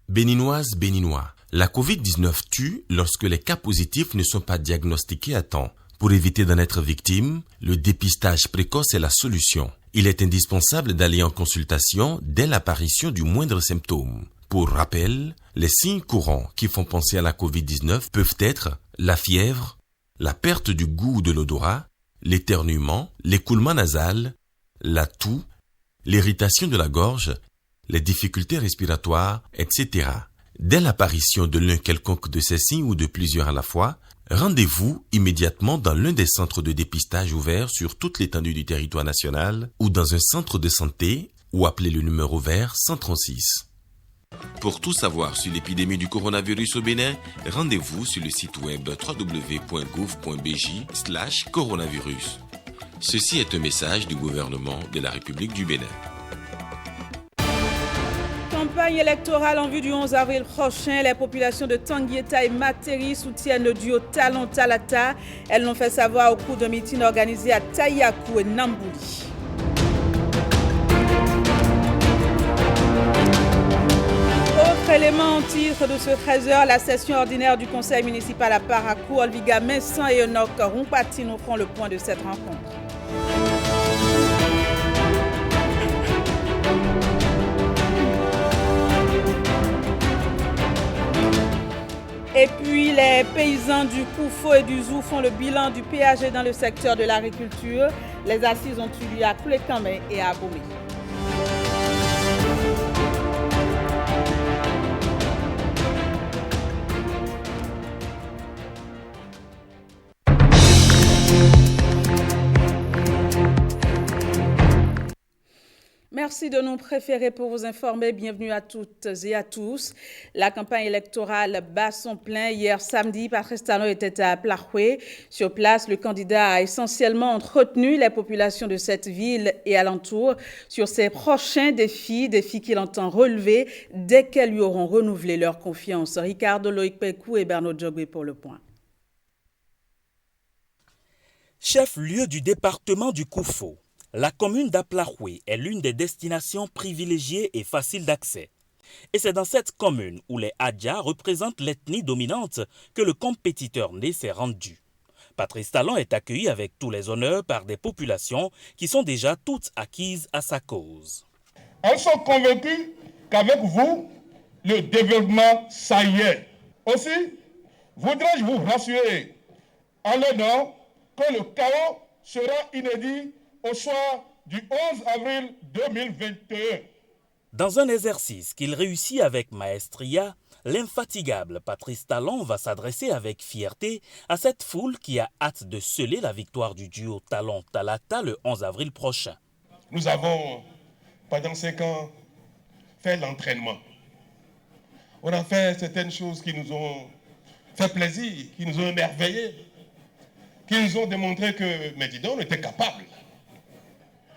Béninoises, Béninois, la Covid-19 tue lorsque les cas positifs ne sont pas diagnostiqués à temps. Pour éviter d'en être victime, le dépistage précoce est la solution. Il est indispensable d'aller en consultation dès l'apparition du moindre symptôme. Pour rappel, les signes courants qui font penser à la Covid-19 peuvent être la fièvre, la perte du goût ou de l'odorat, l'éternuement, l'écoulement nasal, la toux, l'irritation de la gorge, les difficultés respiratoires, etc. Dès l'apparition de l'un quelconque de ces signes ou de plusieurs à la fois, rendez-vous immédiatement dans l'un des centres de dépistage ouverts sur toute l'étendue du territoire national ou dans un centre de santé ou appelez le numéro vert 136. Pour tout savoir sur l'épidémie du coronavirus au Bénin, rendez-vous sur le site web www.gouv.bj/coronavirus. Ceci est un message du gouvernement de la République du Bénin. Campagne électorale en vue du 11 avril prochain. Les populations de Tanguieta et Materi soutiennent le duo Talon Talata. Elles l'ont fait savoir au cours d'un meeting organisé à Tayakou et Nambouli. Autre élément en titre de ce 13h, la session ordinaire du conseil municipal à Parakou, Olviga Messan et Enoch Rumpati nous font le point de cette rencontre. Et puis, les paysans du Koufo et du Zou font le bilan du péage dans le secteur de l'agriculture. Les assises ont eu lieu à Koulekamé et à Abomey. Merci de nous préférer pour vous informer. Bienvenue à toutes et à tous. La campagne électorale bat son plein. Hier samedi, Patrice Talon était à Plahoué. Sur place, le candidat a essentiellement entretenu les populations de cette ville et alentour sur ses prochains défis qu'il entend relever dès qu'elles lui auront renouvelé leur confiance. Ricardo Loïc Pekou et Bernard Djogwe pour le point. Chef-lieu du département du Koufo, la commune d'Aplahoué est l'une des destinations privilégiées et faciles d'accès. Et c'est dans cette commune où les Adja représentent l'ethnie dominante que le compétiteur né s'est rendu. Patrice Talon est accueilli avec tous les honneurs par des populations qui sont déjà toutes acquises à sa cause. Elles sont convaincues qu'avec vous, le développement, ça y est. Aussi, voudrais-je vous rassurer en leur nom que le chaos sera inédit au soir du 11 avril 2021. Dans un exercice qu'il réussit avec maestria, l'infatigable Patrice Talon va s'adresser avec fierté à cette foule qui a hâte de sceller la victoire du duo Talon Talata le 11 avril prochain. Nous avons, pendant 5 ans, fait l'entraînement. On a fait certaines choses qui nous ont fait plaisir, qui nous ont émerveillés, qui nous ont démontré que, mais dis donc, on était capables.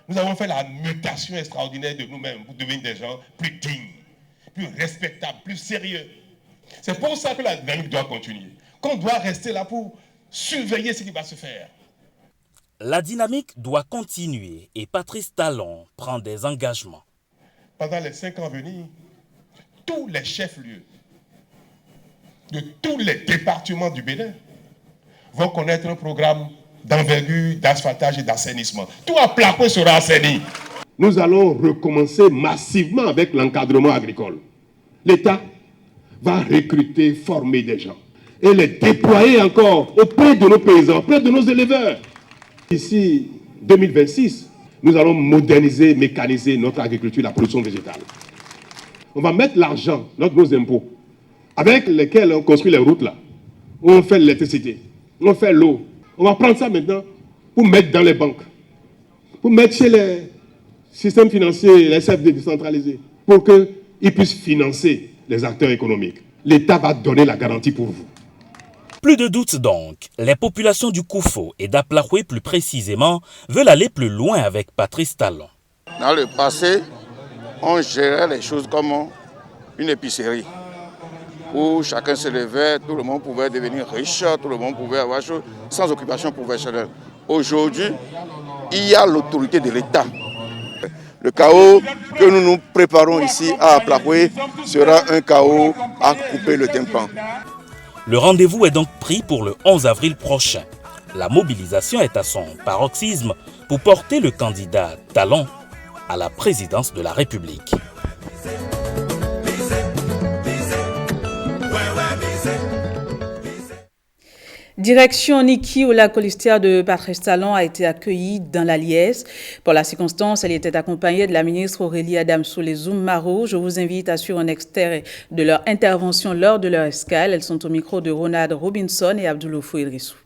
Nous avons fait la mutation extraordinaire de nous-mêmes pour devenir des gens plus dignes, plus respectables, plus sérieux. C'est pour ça que la dynamique doit continuer, qu'on doit rester là pour surveiller ce qui va se faire. La dynamique doit continuer et Patrice Talon prend des engagements. Pendant les 5 ans à venir, tous les chefs-lieux de tous les départements du Bénin vont connaître un programme d'envergure, d'asphaltage et d'assainissement. Tout à Plahoué sera assaini. Nous allons recommencer massivement avec l'encadrement agricole. L'État va recruter, former des gens et les déployer encore auprès de nos paysans, auprès de nos éleveurs. D'ici 2026, nous allons moderniser, mécaniser notre agriculture, la production végétale. On va mettre l'argent, nos impôts, avec lesquels on construit les routes là, où on fait l'électricité, on fait l'eau. On va prendre ça maintenant pour mettre dans les banques, pour mettre chez les systèmes financiers, les CFD décentralisés, pour qu'ils puissent financer les acteurs économiques. L'État va donner la garantie pour vous. Plus de doute donc, les populations du Koufo et d'Aplahoué plus précisément veulent aller plus loin avec Patrice Talon. Dans le passé, on gérait les choses comme une épicerie, où chacun se levait, tout le monde pouvait devenir riche, tout le monde pouvait avoir chose sans occupation professionnelle. Aujourd'hui, il y a l'autorité de l'État. Le chaos que nous nous préparons ici à Aplahoué sera un chaos à couper le tympan. Le rendez-vous est donc pris pour le 11 avril prochain. La mobilisation est à son paroxysme pour porter le candidat Talon à la présidence de la République. Direction Niki, où la colistière de Patrice Talon a été accueillie dans la liesse. Pour la circonstance, elle était accompagnée de la ministre Aurélie Adamsoulé-Zoumaro. Je vous invite à suivre un extrait de leur intervention lors de leur escale. Elles sont au micro de Ronald Robinson et Abdoulofou Idrissou.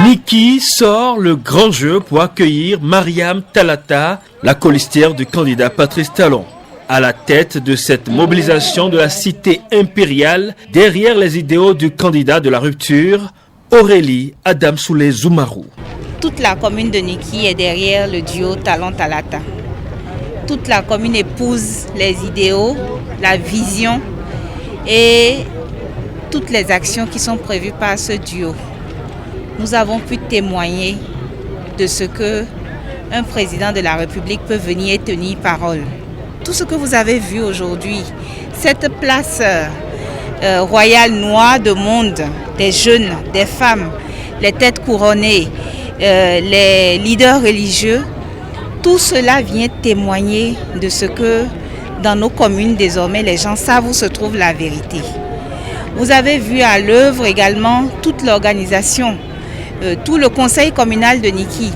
Niki sort le grand jeu pour accueillir Mariam Talata, la colistière du candidat Patrice Talon. À la tête de cette mobilisation de la cité impériale, derrière les idéaux du candidat de la rupture, Aurélie Adamsoulé-Zoumaro. Toute la commune de Niki est derrière le duo Talon-Talata. Toute la commune épouse les idéaux, la vision et toutes les actions qui sont prévues par ce duo. Nous avons pu témoigner de ce que un président de la République peut venir et tenir parole. Tout ce que vous avez vu aujourd'hui, cette place royale noire de monde, des jeunes, des femmes, les têtes couronnées, les leaders religieux, tout cela vient témoigner de ce que dans nos communes désormais les gens savent où se trouve la vérité. Vous avez vu à l'œuvre également toute l'organisation, tout le conseil communal de Niki,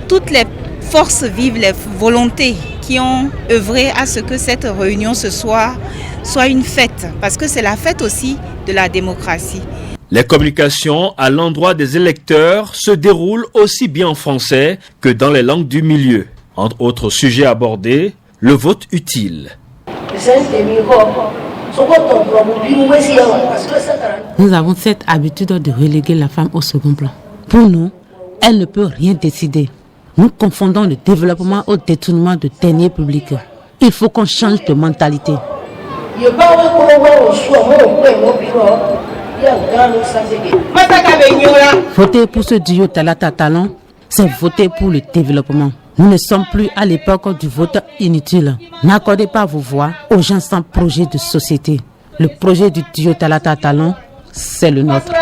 toutes les forces vives, les volontés qui ont œuvré à ce que cette réunion ce soir soit une fête, parce que c'est la fête aussi de la démocratie. Les communications à l'endroit des électeurs se déroulent aussi bien en français que dans les langues du milieu. Entre autres sujets abordés, le vote utile. Nous avons cette habitude de reléguer la femme au second plan. Pour nous, elle ne peut rien décider. Nous confondons le développement au détournement de deniers publics. Il faut qu'on change de mentalité. Voter pour ce duo Talata Talon, c'est voter pour le développement. Nous ne sommes plus à l'époque du vote inutile. N'accordez pas vos voix aux gens sans projet de société. Le projet du duo Talata Talon, c'est le nôtre.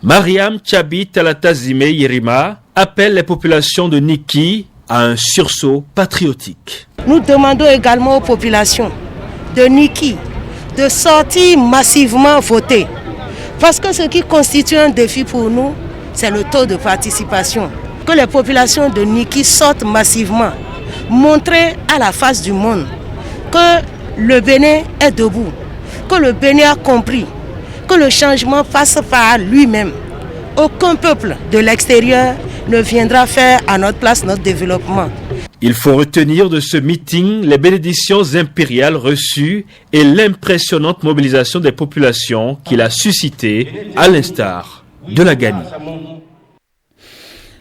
Mariam Tchabi Talata Zime Yerima appelle les populations de Niki à un sursaut patriotique. Nous demandons également aux populations de Niki de sortir massivement voter. Parce que ce qui constitue un défi pour nous, c'est le taux de participation. Que les populations de Niki sortent massivement, montrer à la face du monde que le Bénin est debout, que le Bénin a compris, que le changement passe par lui-même. Aucun peuple de l'extérieur ne viendra faire à notre place notre développement. Il faut retenir de ce meeting les bénédictions impériales reçues et l'impressionnante mobilisation des populations qu'il a suscité, à l'instar de la Ganie.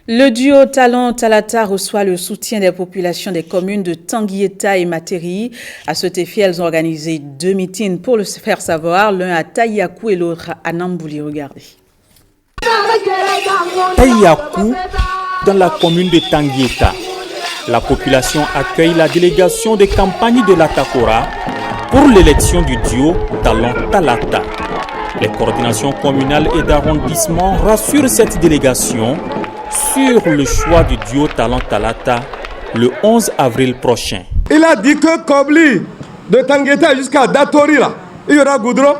Le duo Talon-Talata reçoit le soutien des populations des communes de Tanguieta et Materi. À cet effet, elles ont organisé 2 meetings pour le faire savoir, l'un à Taïakou et l'autre à Nambouli. Regardez. Taïakou, dans la commune de Tanguieta. La population accueille la délégation de campagne de l'Atakora pour l'élection du duo Talon-Talata. Les coordinations communales et d'arrondissement rassurent cette délégation sur le choix du duo Talon-Talata le 11 avril prochain. Il a dit que Kobli, de Tanguieta jusqu'à Datori, là, il y aura goudron.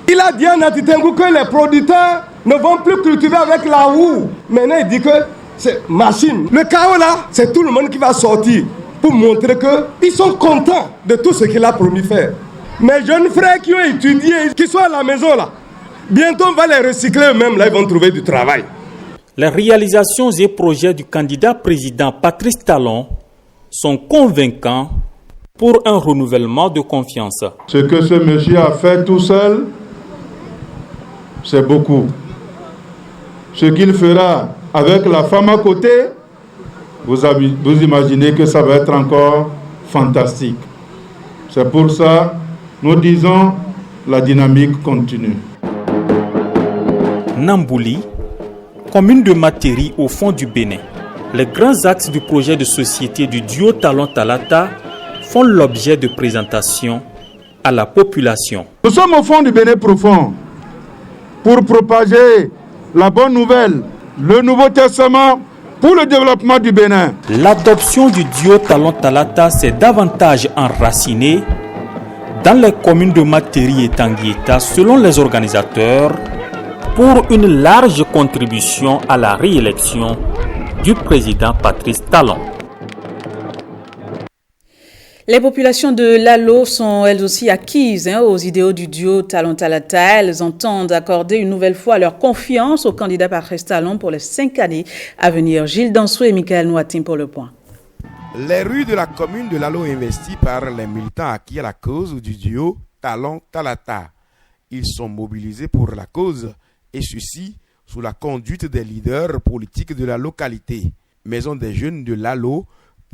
Il a dit à Natitengu que les producteurs ne vont plus cultiver avec la houe. Maintenant, il dit que c'est machine. Le chaos là, c'est tout le monde qui va sortir pour montrer qu'ils sont contents de tout ce qu'il a promis faire. Mes jeunes frères qui ont étudié, qui sont à la maison là, bientôt on va les recycler eux-mêmes, là ils vont trouver du travail. Les réalisations et projets du candidat président Patrice Talon sont convaincants pour un renouvellement de confiance. Ce que ce monsieur a fait tout seul, c'est beaucoup. Ce qu'il fera avec la femme à côté, vous imaginez que ça va être encore fantastique. C'est pour ça, nous disons, la dynamique continue. Nambouli, commune de Materi au fond du Bénin. Les grands axes du projet de société du duo Talon Talata font l'objet de présentations à la population. Nous sommes au fond du Bénin profond pour propager la bonne nouvelle, le Nouveau Testament pour le développement du Bénin. L'adoption du duo Talon Talata s'est davantage enracinée dans les communes de Materi et Tanguieta selon les organisateurs pour une large contribution à la réélection du président Patrice Talon. Les populations de Lalo sont elles aussi acquises aux idéaux du duo Talon Talata. Elles entendent accorder une nouvelle fois leur confiance au candidat Patrice Talon pour les 5 années à venir. Gilles Dansou et Michael Nouatim pour le point. Les rues de la commune de Lalo investies par les militants acquis à la cause du duo Talon Talata. Ils sont mobilisés pour la cause et ceci sous la conduite des leaders politiques de la localité. Maison des jeunes de Lalo,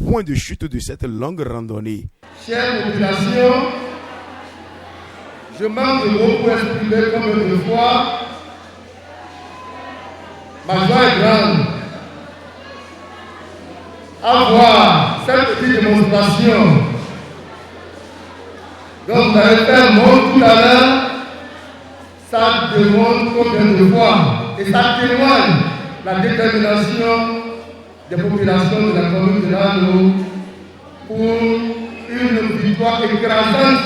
point de chute de cette longue randonnée. Chère population, je manque de mots pour exprimer combien de fois ma joie est grande à voir cette petite démonstration dont vous avez fait un mot tout à l'heure. Ça démontre combien de fois et ça témoigne la détermination des populations de la commune de Lalo pour une victoire écrasante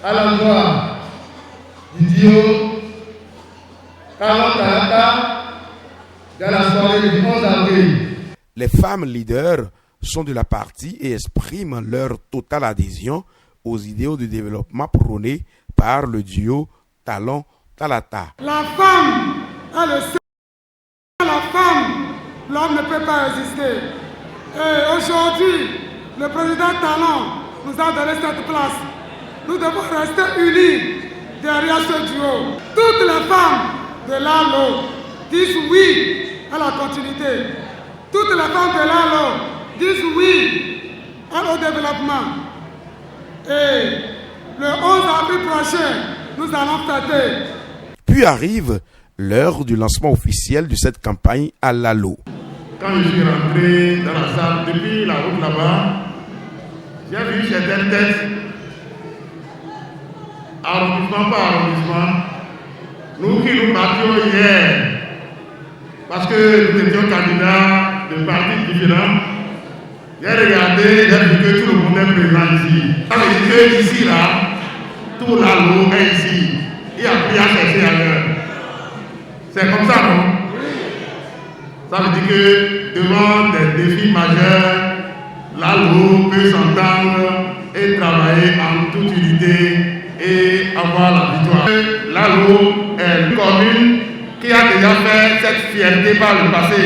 à l'endroit du duo Talon Talata dans la soirée du 11 avril. Les femmes leaders sont de la partie et expriment leur totale adhésion aux idéaux de développement prônés par le duo Talon Talata. La femme a le sein. La femme, l'homme ne peut pas résister. Et aujourd'hui, le président Talon nous a donné cette place. Nous devons rester unis derrière ce duo. Toutes les femmes de Lalo disent oui à la continuité. Toutes les femmes de Lalo disent oui au développement. Et le 11 avril prochain, nous allons fêter. Puis arrive l'heure du lancement officiel de cette campagne à Lalo. Quand je suis rentré dans la salle, depuis la route là-bas, j'ai vu certaines têtes, arrondissement par arrondissement, nous qui nous battions hier, parce que nous étions candidats de partis différents. J'ai regardé, j'ai vu que tout le monde est présent ici. Ça veut dire que ici, là, tout Lalo est ici. Il a pris à chercher ailleurs. C'est comme ça, non? Ça veut dire que devant des défis majeurs, Lalo peut s'entendre et travailler en toute unité et avoir la victoire. Lalo est une commune qui a déjà fait cette fierté par le passé.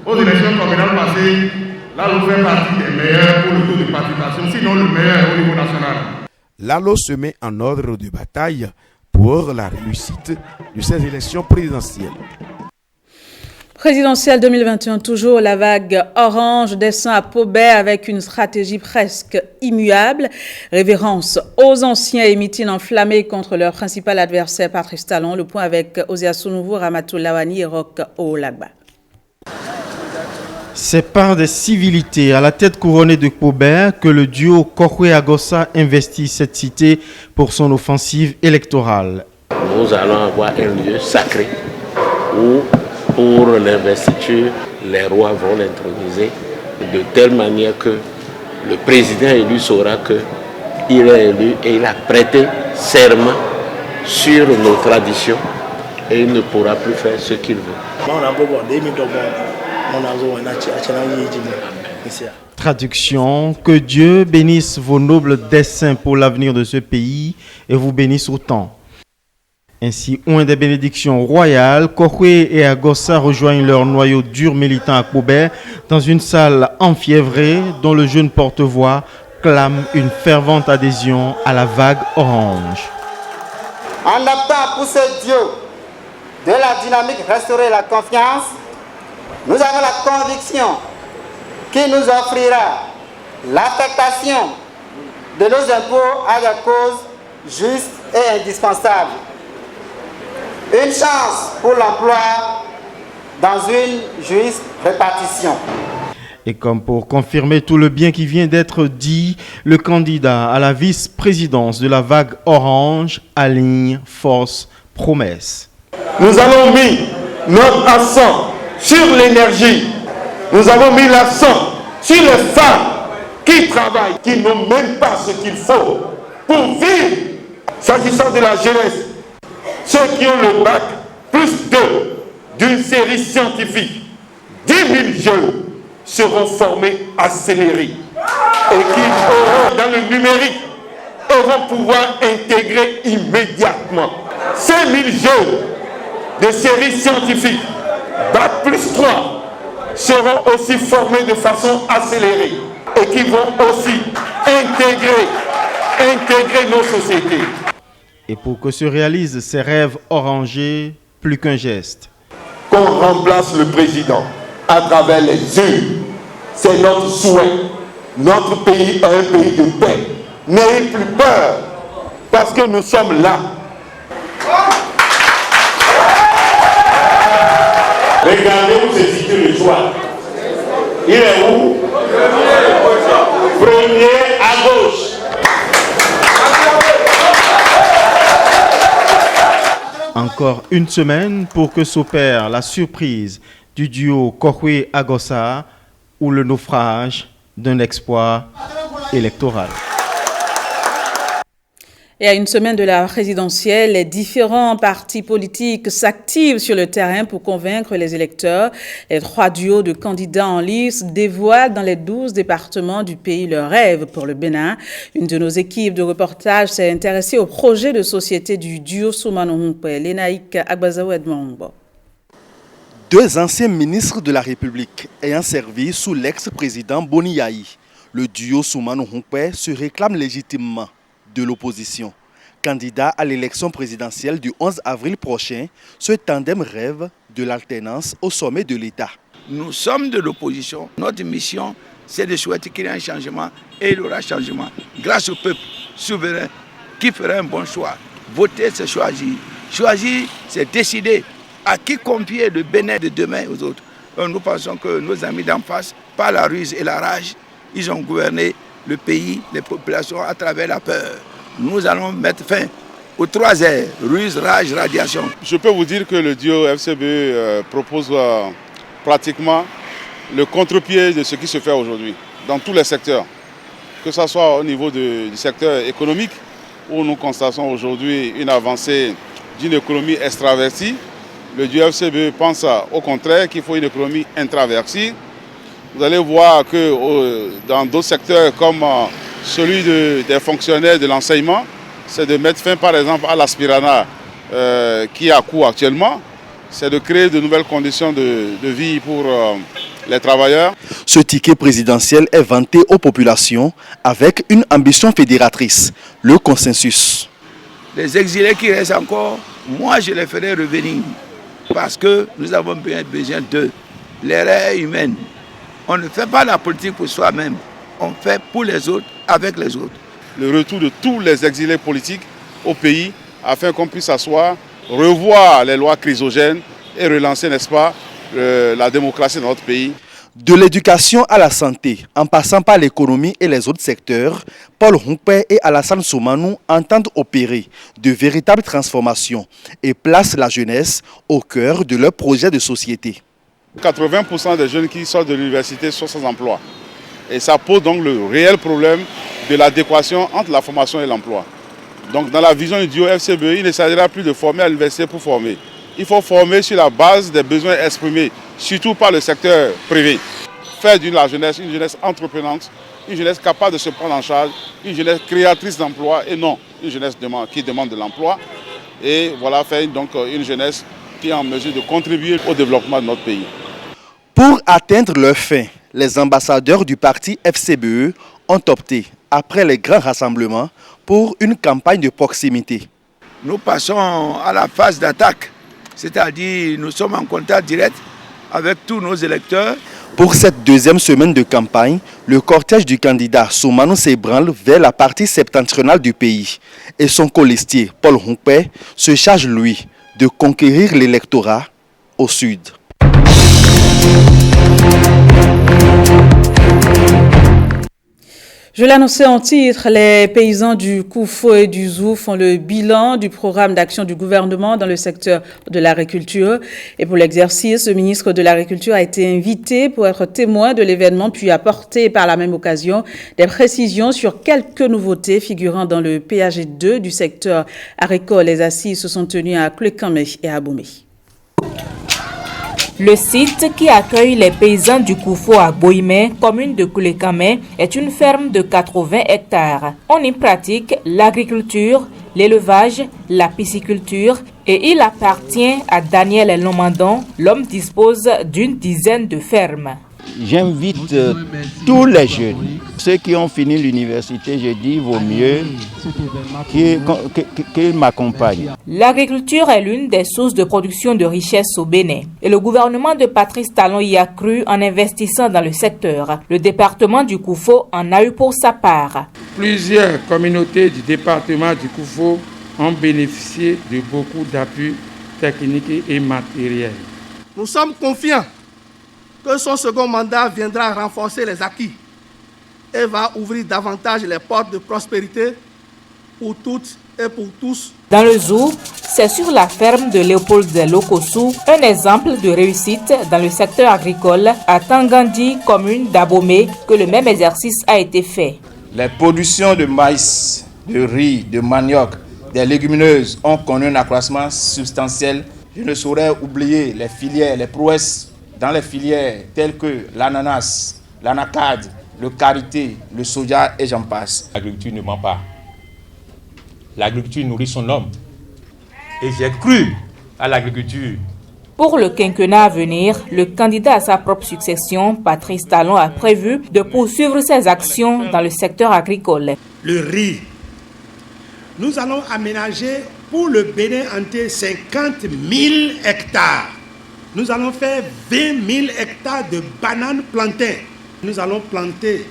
Aux élections communales passées, Lalo fait partie des meilleurs pour le taux de participation, sinon le meilleur au niveau national. Lalo se met en ordre de bataille pour la réussite de ces élections présidentielles. Présidentielle 2021, toujours la vague orange descend à Paubert avec une stratégie presque immuable. Révérence aux anciens et meeting enflammés contre leur principal adversaire Patrice Talon. Le point avec Ozia Sounouveau, Ramatou Lawani et Roch Olagba. C'est par des civilités à la tête couronnée de Paubert que le duo Kokwe-Agossa investit cette cité pour son offensive électorale. Nous allons avoir un lieu sacré où, pour l'investiture, les rois vont l'introniser de telle manière que le président élu saura qu'il est élu et il a prêté serment sur nos traditions et il ne pourra plus faire ce qu'il veut. Traduction, que Dieu bénisse vos nobles desseins pour l'avenir de ce pays et vous bénisse autant. Ainsi, oint des bénédictions royales, Kokwe et Agossa rejoignent leur noyau dur militant à Paubert dans une salle enfiévrée dont le jeune porte-voix clame une fervente adhésion à la vague orange. En optant pour ce Dieu de la dynamique restaurer la confiance, nous avons la conviction qu'il nous offrira l'affectation de nos impôts à la cause juste et indispensable. Une chance pour l'emploi dans une juste répartition. Et comme pour confirmer tout le bien qui vient d'être dit, le candidat à la vice-présidence de la vague orange aligne force promesse. Nous avons mis notre accent sur l'énergie. Nous avons mis l'accent sur les femmes qui travaillent, qui n'ont même pas ce qu'il faut pour vivre. S'agissant de la jeunesse, ceux qui ont le bac plus 2 d'une série scientifique, 10 000 jeunes seront formés accélérés et qui auront dans le numérique auront pouvoir intégrer immédiatement. 5 000 jeunes de série scientifique, bac plus 3, seront aussi formés de façon accélérée et qui vont aussi intégrer nos sociétés. Et pour que se réalisent ces rêves orangés, plus qu'un geste. Qu'on remplace le président à travers les urnes. C'est notre souhait. Notre pays est un pays de paix. N'ayez plus peur, parce que nous sommes là. Regardez où se situe le choix. Il est où? Premier à gauche. Encore une semaine pour que s'opère la surprise du duo Kohwe-Agossa ou le naufrage d'un exploit électoral. Et à une semaine de la présidentielle, les différents partis politiques s'activent sur le terrain pour convaincre les électeurs. Les 3 duos de candidats en lice dévoilent dans les 12 départements du pays leurs rêves pour le Bénin. Une de nos équipes de reportage s'est intéressée au projet de société du duo Soumano Hunkwe, Lénaïk Agbazaou Edmondbo. 2 anciens ministres de la République ayant servi sous l'ex-président Boni Yayi, le duo Soumano Hunkwe se réclame légitimement de l'opposition. Candidat à l'élection présidentielle du 11 avril prochain, ce tandem rêve de l'alternance au sommet de l'État. Nous sommes de l'opposition. Notre mission, c'est de souhaiter qu'il y ait un changement et il y aura changement grâce au peuple souverain qui fera un bon choix. Voter, c'est choisir. Choisir, c'est décider à qui confier le Bénin de demain aux autres. Nous pensons que nos amis d'en face, par la ruse et la rage, ils ont gouverné le pays, les populations à travers la peur. Nous allons mettre fin aux 3 R, ruse, rage, radiation. Je peux vous dire que le duo FCBE propose pratiquement le contre-pied de ce qui se fait aujourd'hui, dans tous les secteurs. Que ce soit au niveau du secteur économique, où nous constatons aujourd'hui une avancée d'une économie extravertie. Le duo FCBE pense au contraire qu'il faut une économie intravertie. Vous allez voir que dans d'autres secteurs comme celui des fonctionnaires de l'enseignement, c'est de mettre fin par exemple à l'aspiranat qui est à court actuellement. C'est de créer de nouvelles conditions de vie pour les travailleurs. Ce ticket présidentiel est vanté aux populations avec une ambition fédératrice, le consensus. Les exilés qui restent encore, moi je les ferai revenir parce que nous avons besoin d'eux. L'erreur humaine. On ne fait pas la politique pour soi-même, on fait pour les autres, avec les autres. Le retour de tous les exilés politiques au pays afin qu'on puisse s'asseoir, revoir les lois chrysogènes et relancer, n'est-ce pas, la démocratie dans notre pays. De l'éducation à la santé, en passant par l'économie et les autres secteurs, Paul Hunkwe et Alassane Soumano entendent opérer de véritables transformations et placent la jeunesse au cœur de leur projet de société. 80% des jeunes qui sortent de l'université sont sans emploi. Et ça pose donc le réel problème de l'adéquation entre la formation et l'emploi. Donc dans la vision du duo FCBE, il ne s'agira plus de former à l'université pour former. Il faut former sur la base des besoins exprimés, surtout par le secteur privé. Faire de la jeunesse une jeunesse entreprenante, une jeunesse capable de se prendre en charge, une jeunesse créatrice d'emploi et non une jeunesse qui demande de l'emploi. Et voilà, faire donc une jeunesse qui est en mesure de contribuer au développement de notre pays. Pour atteindre leur fin, les ambassadeurs du parti FCBE ont opté, après les grands rassemblements, pour une campagne de proximité. Nous passons à la phase d'attaque, c'est-à-dire nous sommes en contact direct avec tous nos électeurs. Pour cette deuxième semaine de campagne, le cortège du candidat Soumano s'ébranle vers la partie septentrionale du pays et son colistier Paul Hunkwe se charge, lui, de conquérir l'électorat au sud. Je l'annonçais en titre, les paysans du Koufo et du Zou font le bilan du programme d'action du gouvernement dans le secteur de l'agriculture. Et pour l'exercice, le ministre de l'Agriculture a été invité pour être témoin de l'événement puis apporter par la même occasion des précisions sur quelques nouveautés figurant dans le PAG2 du secteur agricole. Les assises se sont tenues à Kulekamé et à Abomey. Le site qui accueille les paysans du Koufo à Boimé, commune de Kulekamé, est une ferme de 80 hectares. On y pratique l'agriculture, l'élevage, la pisciculture et il appartient à Daniel Lomandon. L'homme dispose d'une dizaine de fermes. J'invite tous les jeunes, ceux qui ont fini l'université, je dis, vaut mieux qu'ils m'accompagnent. L'agriculture est l'une des sources de production de richesse au Bénin. Et le gouvernement de Patrice Talon y a cru en investissant dans le secteur. Le département du Koufo en a eu pour sa part. Plusieurs communautés du département du Koufo ont bénéficié de beaucoup d'appuis techniques et matériels. Nous sommes confiants que son second mandat viendra renforcer les acquis et va ouvrir davantage les portes de prospérité pour toutes et pour tous. Dans le Zou, c'est sur la ferme de Léopold Lokossou, un exemple de réussite dans le secteur agricole à Tangandi, commune d'Abomey, que le même exercice a été fait. Les productions de maïs, de riz, de manioc, des légumineuses ont connu un accroissement substantiel. Je ne saurais oublier les filières, les prouesses dans les filières telles que l'ananas, l'anacade, le karité, le soja et j'en passe. L'agriculture ne ment pas. L'agriculture nourrit son homme. Et j'ai cru à l'agriculture. Pour le quinquennat à venir, le candidat à sa propre succession, Patrice Talon, a prévu de poursuivre ses actions dans le secteur agricole. Le riz. Nous allons aménager pour le Bénin entier 50 000 hectares. Nous allons faire 20 000 hectares de bananes plantées. Nous allons planter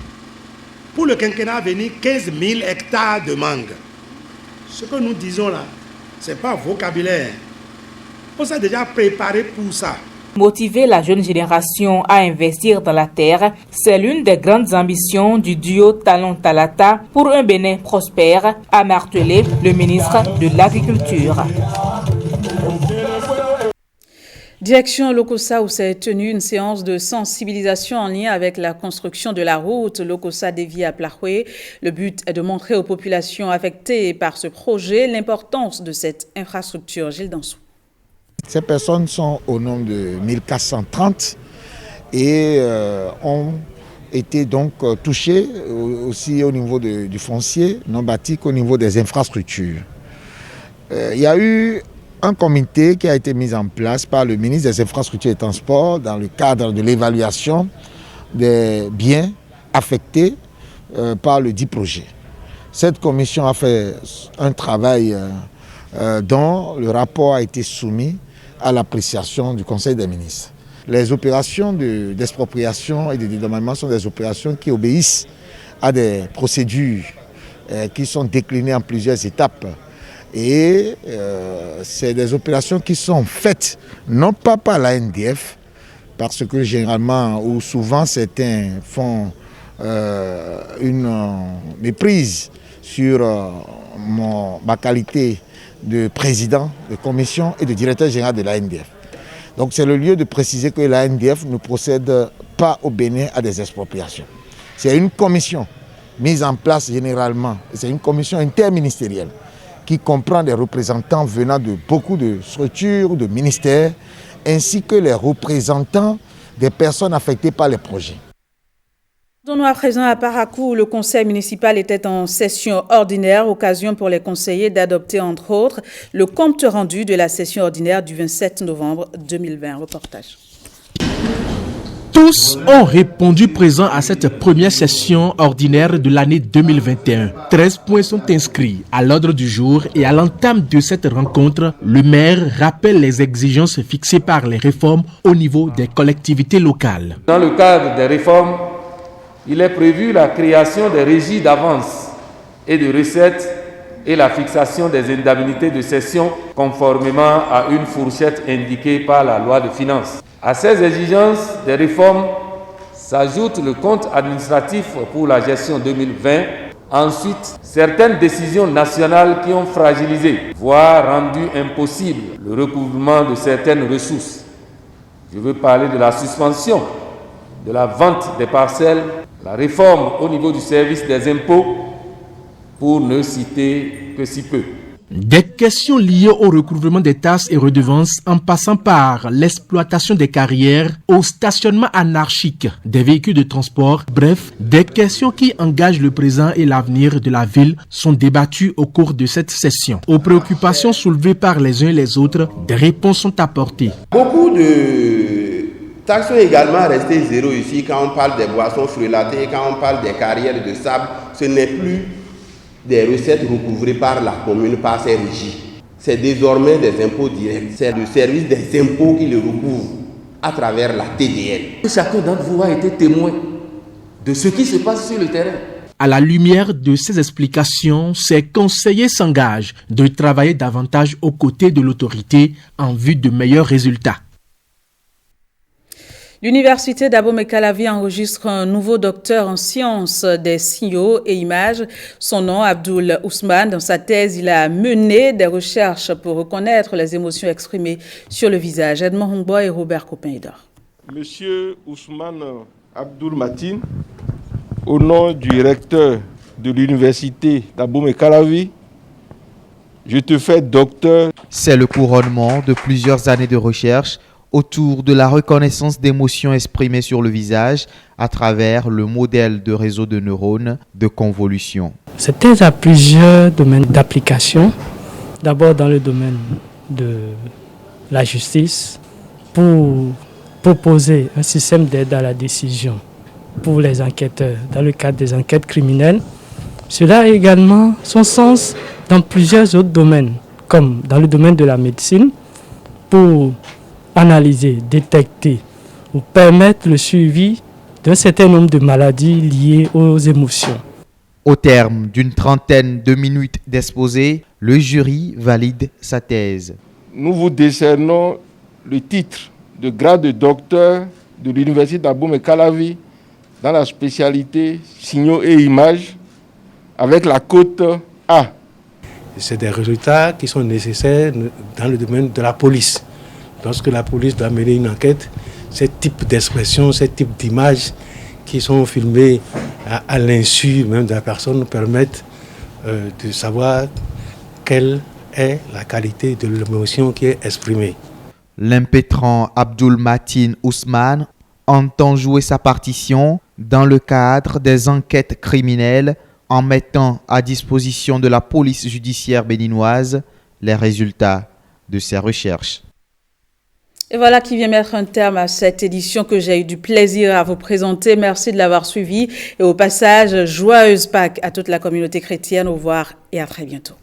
pour le quinquennat à venir 15 000 hectares de mangue. Ce que nous disons là, ce n'est pas vocabulaire. On s'est déjà préparé pour ça. Motiver la jeune génération à investir dans la terre, c'est l'une des grandes ambitions du duo Talon-Talata pour un Bénin prospère, a martelé le ministre de l'Agriculture. Direction Lokossa où s'est tenue une séance de sensibilisation en lien avec la construction de la route Lokossa-Dévi à Plahoué. Le but est de montrer aux populations affectées par ce projet l'importance de cette infrastructure. Gilles Dansou. Ces personnes sont au nombre de 1430 et ont été donc touchées aussi au niveau du foncier non bâti qu'au niveau des infrastructures. Il y a eu un comité qui a été mis en place par le ministre des Infrastructures et Transports dans le cadre de l'évaluation des biens affectés par le dit projet. Cette commission a fait un travail dont le rapport a été soumis à l'appréciation du Conseil des ministres. Les opérations d'expropriation et de dédommagement sont des opérations qui obéissent à des procédures qui sont déclinées en plusieurs étapes. Et c'est des opérations qui sont faites non pas par la NDF, parce que généralement ou souvent certains font une méprise sur ma qualité de président de commission et de directeur général de la NDF. Donc c'est le lieu de préciser que la NDF ne procède pas au Bénin à des expropriations. C'est une commission mise en place généralement, c'est une commission interministérielle qui comprend des représentants venant de beaucoup de structures, de ministères, ainsi que les représentants des personnes affectées par les projets. Nous à présent à Parakou, le conseil municipal était en session ordinaire, occasion pour les conseillers d'adopter entre autres le compte rendu de la session ordinaire du 27 novembre 2020. Reportage. Tous ont répondu présents à cette première session ordinaire de l'année 2021. 13 points sont inscrits à l'ordre du jour et à l'entame de cette rencontre, le maire rappelle les exigences fixées par les réformes au niveau des collectivités locales. Dans le cadre des réformes, il est prévu la création des régies d'avance et de recettes et la fixation des indemnités de cession conformément à une fourchette indiquée par la loi de finances. À ces exigences des réformes S'ajoute le compte administratif pour la gestion 2020. Ensuite, certaines décisions nationales qui ont fragilisé, voire rendu impossible le recouvrement de certaines ressources. Je veux parler de la suspension de la vente des parcelles, la réforme au niveau du service des impôts, pour ne citer que si peu. Des questions liées au recouvrement des taxes et redevances en passant par l'exploitation des carrières, au stationnement anarchique des véhicules de transport, bref, des questions qui engagent le présent et l'avenir de la ville sont débattues au cours de cette session. Aux préoccupations soulevées par les uns et les autres, des réponses sont apportées. Beaucoup de taxes sont également restées zéro ici quand on parle des boissons frulatées, quand on parle des carrières de sable, ce n'est plus des recettes recouvrées par la commune, par ses régies. C'est désormais des impôts directs. C'est le service des impôts qui le recouvre à travers la TDL. Chacun d'entre vous a été témoin de ce qui se passe sur le terrain. À la lumière de ces explications, ces conseillers s'engagent de travailler davantage aux côtés de l'autorité en vue de meilleurs résultats. L'université d'Abomey-Calavi enregistre un nouveau docteur en sciences des signaux et images. Son nom, Abdoul Ousmane. Dans sa thèse, il a mené des recherches pour reconnaître les émotions exprimées sur le visage. Edmond Hongbo et Robert Copin-Idor. Monsieur Ousmane Abdoul Matin, au nom du recteur de l'université d'Abomey-Calavi, je te fais docteur. C'est le couronnement de plusieurs années de recherche autour de la reconnaissance d'émotions exprimées sur le visage à travers le modèle de réseau de neurones de convolution. Cette thèse a plusieurs domaines d'application. D'abord dans le domaine de la justice, pour proposer un système d'aide à la décision pour les enquêteurs dans le cadre des enquêtes criminelles. Cela a également son sens dans plusieurs autres domaines, comme dans le domaine de la médecine, pour analyser, détecter ou permettre le suivi d'un certain nombre de maladies liées aux émotions. Au terme d'une trentaine de minutes d'exposé, le jury valide sa thèse. Nous vous décernons le titre de grade de docteur de l'université d'Abomey-Calavi dans la spécialité signaux et images avec la cote A. C'est des résultats qui sont nécessaires dans le domaine de la police. Lorsque la police doit mener une enquête, ce type d'expression, ce type d'images qui sont filmées à l'insu même de la personne nous permettent de savoir quelle est la qualité de l'émotion qui est exprimée. L'impétrant Abdoul Matin Ousmane entend jouer sa partition dans le cadre des enquêtes criminelles en mettant à disposition de la police judiciaire béninoise les résultats de ses recherches. Et voilà qui vient mettre un terme à cette édition que j'ai eu du plaisir à vous présenter. Merci de l'avoir suivi et au passage, joyeuse Pâques à toute la communauté chrétienne. Au revoir et à très bientôt.